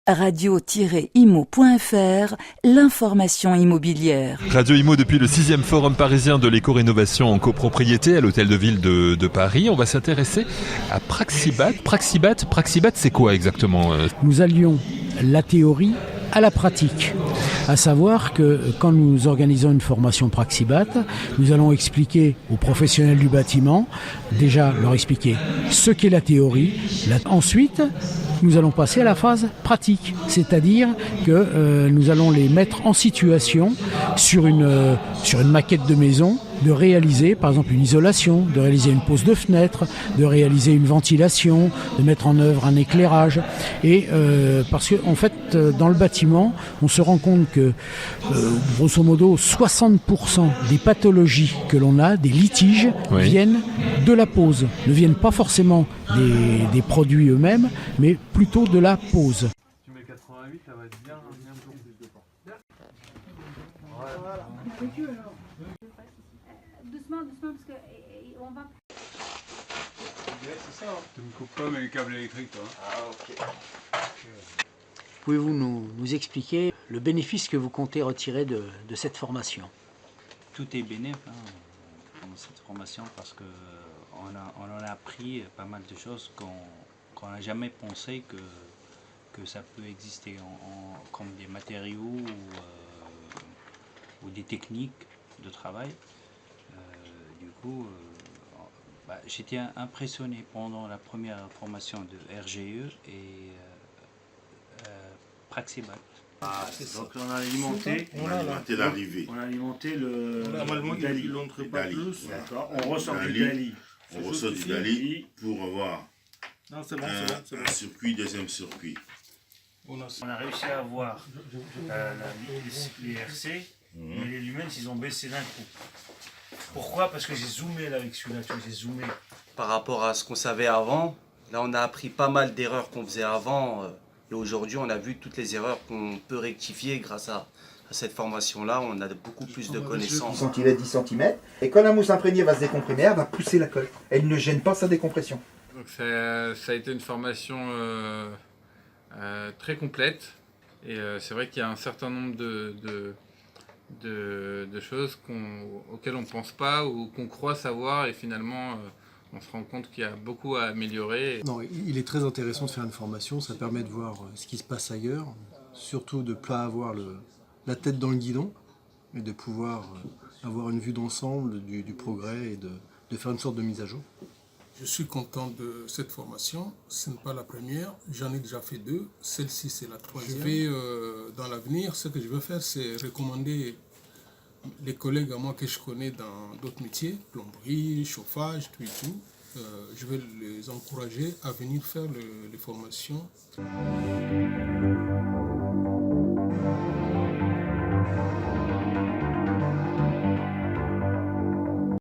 radio-imo.fr, l'information immobilière. Radio Imo depuis le 6e Forum parisien de l'éco-rénovation en copropriété à l'Hôtel de Ville de Paris. On va s'intéresser à Praxibat. Praxibat, c'est quoi exactement? Nous allions la théorie à la pratique. À savoir que quand nous organisons une formation Praxibat, nous allons expliquer aux professionnels du bâtiment, déjà leur expliquer ce qu'est la théorie. Ensuite, nous allons passer à la phase pratique, c'est-à-dire que nous allons les mettre en situation sur une maquette de maison, de réaliser par exemple une isolation, de réaliser une pose de fenêtre, de réaliser une ventilation, de mettre en œuvre un éclairage. Et parce que en fait, dans le bâtiment, on se rend compte que grosso modo 60% des pathologies que l'on a, des litiges, viennent de la pose. Ne viennent pas forcément des produits eux-mêmes, mais plutôt de la pose. Tu mets 88, ça va être bien plus de temps. Voilà. Doucement, parce qu'on va... C'est ça, hein. Tu me coupes pas mes câbles électriques, toi. Ah, ok. Pouvez-vous nous expliquer le bénéfice que vous comptez retirer de cette formation? Tout est bénéfique dans cette formation parce qu'on en a appris pas mal de choses qu'on n'a jamais pensé que ça peut exister comme des matériaux ou des techniques de travail. Du coup, j'étais impressionné pendant la première formation de RGE et Praxibat. Donc on a alimenté l'arrivée. On a alimenté le DALI. D'accord. On ressort du DALI. On ressort du DALI pour avoir un circuit, deuxième circuit. On a réussi à avoir les RC, mais les lumens ils ont baissé d'un coup. Pourquoi? Parce que j'ai zoomé là avec celui-là, j'ai zoomé. Par rapport à ce qu'on savait avant, là on a appris pas mal d'erreurs qu'on faisait avant. Et aujourd'hui on a vu toutes les erreurs qu'on peut rectifier grâce à cette formation-là. On a beaucoup plus de connaissances. 10 cm, 10 cm. Et quand la mousse imprégnée va se décomprimer, elle va pousser la colle. Elle ne gêne pas sa décompression. Donc ça a été une formation très complète. Et c'est vrai qu'il y a un certain nombre de choses auxquelles on ne pense pas ou qu'on croit savoir et finalement on se rend compte qu'il y a beaucoup à améliorer. Non, il est très intéressant de faire une formation, ça permet de voir ce qui se passe ailleurs, surtout de ne pas avoir la tête dans le guidon et de pouvoir avoir une vue d'ensemble du progrès et de faire une sorte de mise à jour. Je suis content de cette formation, ce n'est pas la première, j'en ai déjà fait 2, celle-ci c'est la 3e. Dans l'avenir, ce que je veux faire, c'est recommander les collègues à moi que je connais dans d'autres métiers, plomberie, chauffage, tout et tout. Je vais les encourager à venir faire les formations.